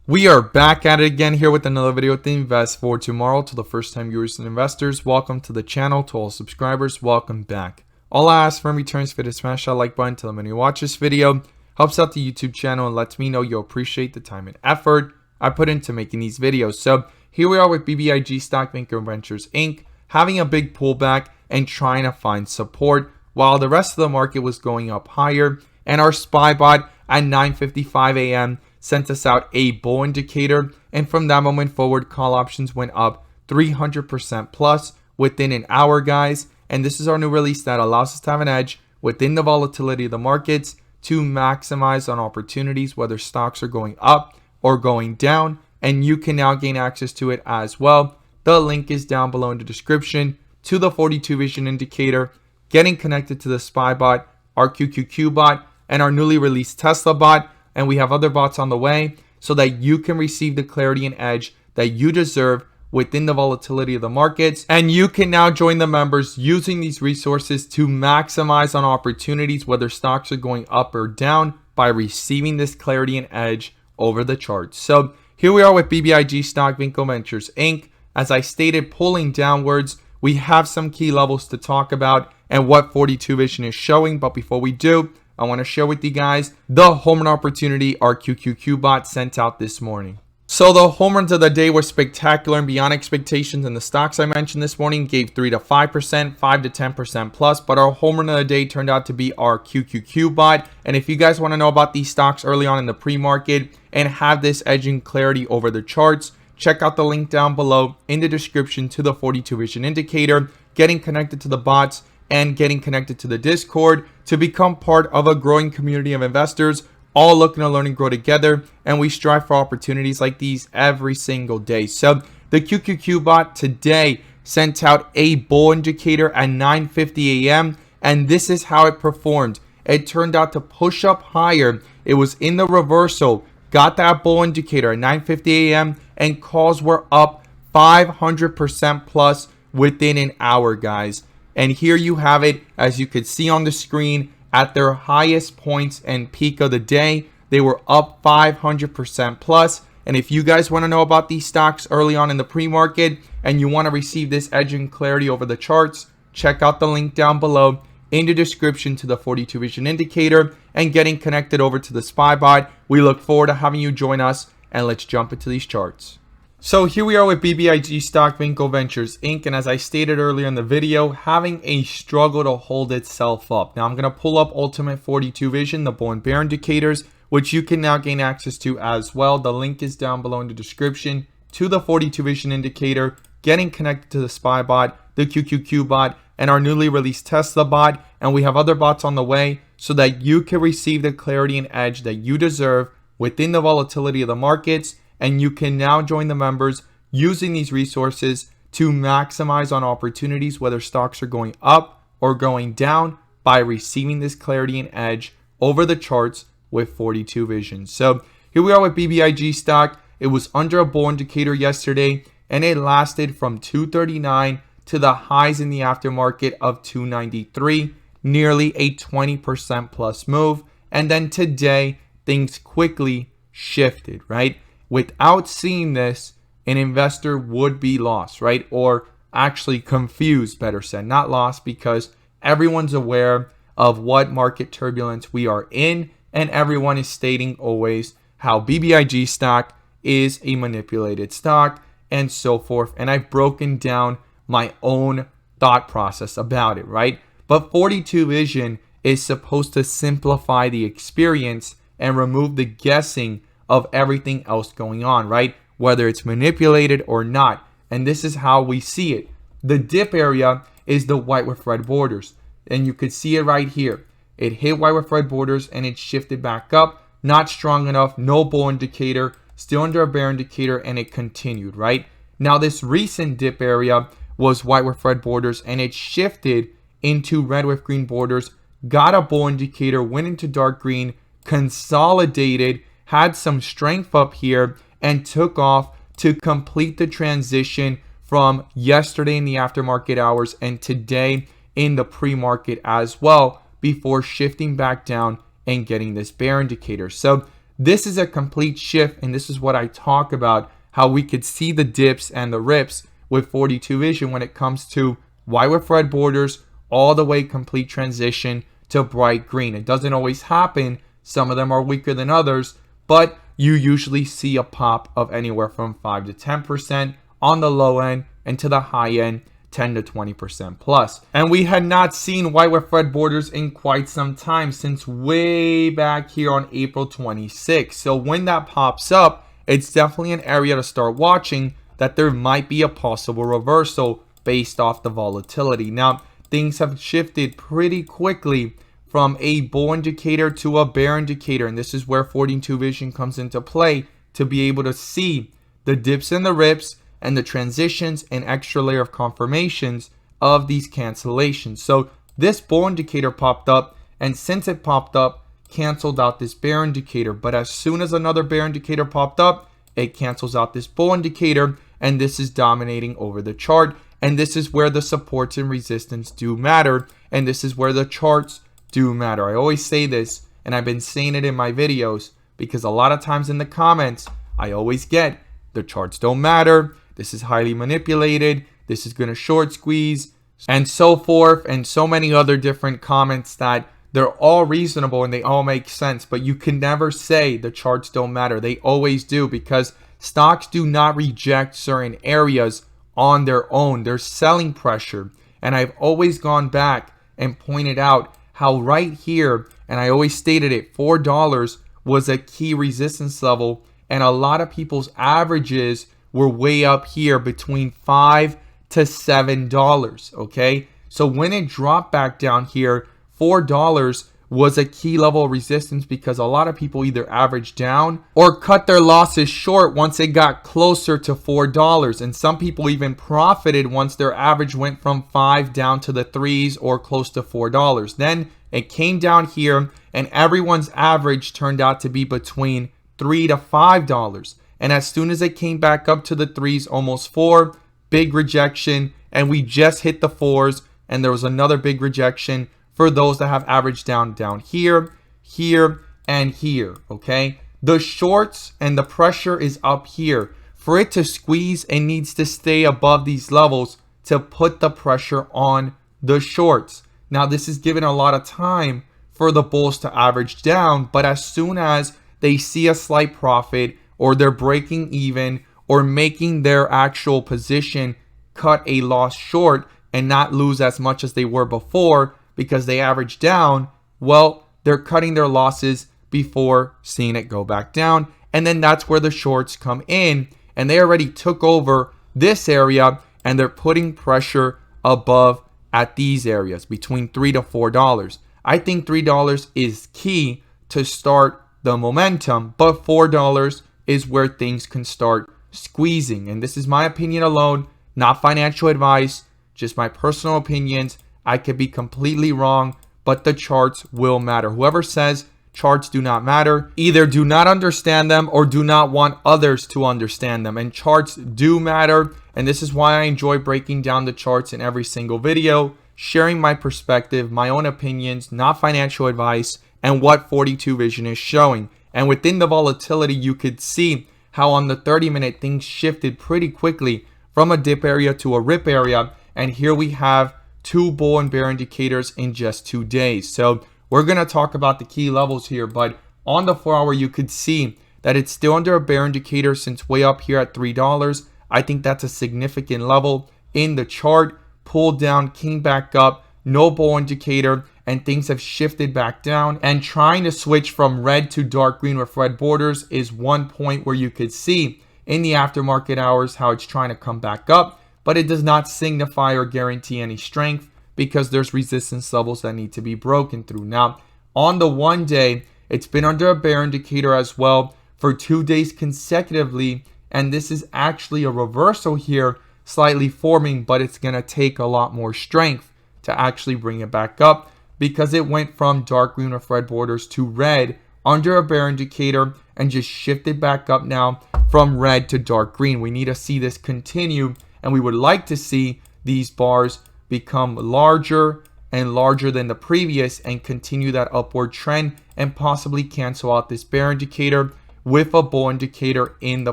We are back at it again here with another video with the Invest for Tomorrow. To the first time viewers and investors, welcome to the channel. To all subscribers, welcome back. All I ask for in return is for you to smash that like button. Tell them when you watch this video, helps out the YouTube channel and lets me know you appreciate the time and effort I put into making these videos. So here we are with Bbig Stock Ventures Inc. having a big pullback and trying to find support while the rest of the market was going up higher. And our SPY bot at 9:55 a.m. sent us out a bull indicator, and from that moment forward, call options went up 300% plus within an hour, guys. And this is our new release that allows us to have an edge within the volatility of the markets to maximize on opportunities, whether stocks are going up or going down, and you can now gain access to it as well. The link is down below in the description to the 42 vision indicator, getting connected to the SPY bot, our QQQ bot, and our newly released Tesla bot. And we have other bots on the way so that you can receive the clarity and edge that you deserve within the volatility of the markets. And you can now join the members using these resources to maximize on opportunities, whether stocks are going up or down, by receiving this clarity and edge over the charts. So here we are with Bbig Stock Ventures Inc. As I stated, pulling downwards. We have some key levels to talk about and what 42 vision is showing. But before we do, I want to share with you guys the home run opportunity our QQQ bot sent out this morning. So the home runs of the day were spectacular and beyond expectations, and the stocks I mentioned this morning gave 3 to 5%, 5 to 10% plus, but our home run of the day turned out to be our QQQ bot. And if you guys want to know about these stocks early on in the pre-market and have this edging clarity over the charts, check out the link down below in the description to the 42 vision indicator, getting connected to the bots and getting connected to the Discord to become part of a growing community of investors, all looking to learn and grow together. And we strive for opportunities like these every single day. So the QQQ bot today sent out a bull indicator at 9:50 a.m. and this is how it performed. It turned out to push up higher. It was in the reversal, got that bull indicator at 9:50 a.m. and calls were up 500% plus within an hour, guys. And here you have it, as you could see on the screen, at their highest points and peak of the day, they were up 500% plus. And if you guys want to know about these stocks early on in the pre-market and you want to receive this edge and clarity over the charts, check out the link down below in the description to the 42 vision indicator and getting connected over to the SPY bot. We look forward to having you join us, and let's jump into these charts. So here we are with Bbig Stock Ventures Inc. And as I stated earlier in the video, having a struggle to hold itself up. Now I'm going to pull up Ultimate 42 Vision, the bull and bear indicators, which you can now gain access to as well. The link is down below in the description to the 42 vision indicator, getting connected to the SPY bot, the QQQ bot, and our newly released Tesla bot. And we have other bots on the way so that you can receive the clarity and edge that you deserve within the volatility of the markets. And you can now join the members using these resources to maximize on opportunities, whether stocks are going up or going down, by receiving this clarity and edge over the charts with 42 vision. So here we are with Bbig stock. It was under a bull indicator yesterday and it lasted from 239 to the highs in the aftermarket of 293, nearly a 20% plus move. And then today things quickly shifted, right? Without seeing this, an investor would be lost, right? Or actually confused, better said, not lost, because everyone's aware of what market turbulence we are in. And everyone is stating always how Bbig stock is a manipulated stock and so forth. And I've broken down my own thought process about it, right? But 42 vision is supposed to simplify the experience and remove the guessing of everything else going on, right? Whether it's manipulated or not. And this is how we see it. The dip area is the white with red borders. And you could see it right here. It hit white with red borders and it shifted back up. Not strong enough, no bull indicator, still under a bear indicator, and it continued, right? Now this recent dip area was white with red borders and it shifted into red with green borders, got a bull indicator, went into dark green, consolidated, had some strength up here, and took off to complete the transition from yesterday in the aftermarket hours and today in the pre-market as well, before shifting back down and getting this bear indicator. So this is a complete shift, and this is what I talk about, how we could see the dips and the rips with 42 vision when it comes to white with red borders, all the way complete transition to bright green. It doesn't always happen. Some of them are weaker than others, but you usually see a pop of anywhere from 5 to 10% on the low end, and to the high end 10 to 20% plus. And we had not seen white with red borders in quite some time, since way back here on April 26th. So when that pops up, it's definitely an area to start watching, that there might be a possible reversal based off the volatility. Now, things have shifted pretty quickly from a bull indicator to a bear indicator, and this is where 42 vision comes into play to be able to see the dips and the rips and the transitions and extra layer of confirmations of these cancellations. So this bull indicator popped up, and since it popped up, canceled out this bear indicator. But as soon as another bear indicator popped up, it cancels out this bull indicator, and this is dominating over the chart. And this is where the supports and resistance do matter, and this is where the charts do matter. I always say this, and I've been saying it in my videos, because a lot of times in the comments I always get, the charts don't matter, this is highly manipulated, this is going to short squeeze, and so forth, and so many other different comments that they're all reasonable and they all make sense. But you can never say the charts don't matter. They always do, because stocks do not reject certain areas on their own. There's selling pressure, and I've always gone back and pointed out how right here, and I always stated it, $4 was a key resistance level, and a lot of people's averages were way up here between $5 to $7. Okay, so when it dropped back down here, $4 was a key level of resistance, because a lot of people either averaged down or cut their losses short once it got closer to $4, and some people even profited once their average went from 5 down to the 3s or close to $4. Then it came down here, and everyone's average turned out to be between $3 to $5. And as soon as it came back up to the 3s, almost 4, big rejection, and we just hit the 4s, and there was another big rejection for those that have averaged down here, here, and here. Okay, the shorts and the pressure is up here. For it to squeeze, it needs to stay above these levels to put the pressure on the shorts. Now, this is given a lot of time for the bulls to average down, but as soon as they see a slight profit, or they're breaking even, or making their actual position cut a loss short and not lose as much as they were before because they averaged down, well, they're cutting their losses before seeing it go back down. And then that's where the shorts come in, and they already took over this area, and they're putting pressure above at these areas between $3 to $4. I think $3 is key to start the momentum, but $4 is where things can start squeezing. And this is my opinion alone, not financial advice, just my personal opinions. I could be completely wrong, but the charts will matter. Whoever says charts do not matter either do not understand them or do not want others to understand them. And charts do matter, and this is why I enjoy breaking down the charts in every single video, sharing my perspective, my own opinions, not financial advice, and what 42 vision is showing. And within the volatility, you could see how on the 30-minute things shifted pretty quickly from a dip area to a rip area. And here we have 2 bull and bear indicators in just 2 days. So we're going to talk about the key levels here. But on the 4-hour, you could see that it's still under a bear indicator since way up here at $3. I think that's a significant level in the chart. Pulled down, came back up, no bull indicator, and things have shifted back down. And trying to switch from red to dark green with red borders is one point where you could see in the aftermarket hours how it's trying to come back up, but it does not signify or guarantee any strength, because there's resistance levels that need to be broken through. Now, on the 1 day, it's been under a bear indicator as well for 2 days consecutively, and this is actually a reversal here, slightly forming, but it's going to take a lot more strength to actually bring it back up, because it went from dark green with red borders to red under a bear indicator and just shifted back up now from red to dark green. We need to see this continue, and we would like to see these bars become larger and larger than the previous and continue that upward trend and possibly cancel out this bear indicator with a bull indicator in the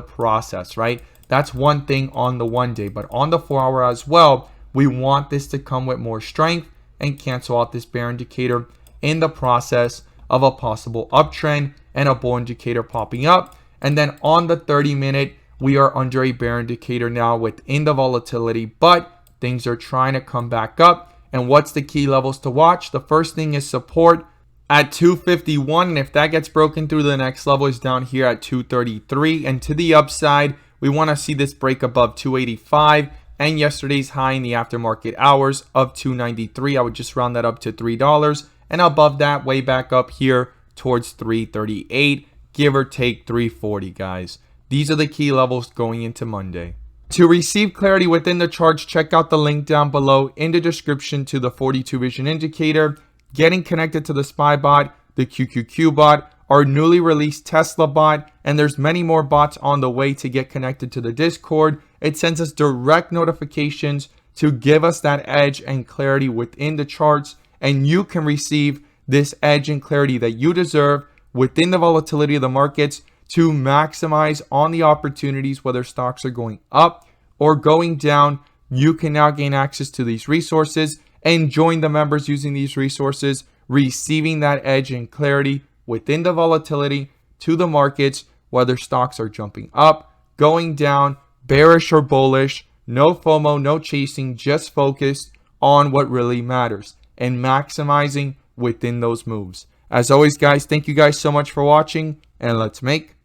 process, right? That's one thing on the 1 day, but on the 4 hour as well, we want this to come with more strength and cancel out this bear indicator in the process of a possible uptrend and a bull indicator popping up. And then on the 30-minute, we are under a bear indicator now within the volatility, but things are trying to come back up. And what's the key levels to watch? The first thing is support at 251, and if that gets broken through, the next level is down here at 233. And to the upside, we want to see this break above 285 and yesterday's high in the aftermarket hours of 293. I would just round that up to $3, and above that, way back up here towards 338, give or take 340, guys. These are the key levels going into Monday. To receive clarity within the charts, check out the link down below in the description to the 42 vision indicator, getting connected to the SPY bot, the QQQ bot, our newly released Tesla bot, and there's many more bots on the way to get connected to the Discord. It sends us direct notifications to give us that edge and clarity within the charts, and you can receive this edge and clarity that you deserve within the volatility of the markets to maximize on the opportunities, whether stocks are going up or going down. You can now gain access to these resources and join the members using these resources, receiving that edge and clarity within the volatility to the markets, whether stocks are jumping up, going down, bearish or bullish. No FOMO, no chasing, just focused on what really matters and maximizing within those moves. As always, guys, thank you guys so much for watching, and let's make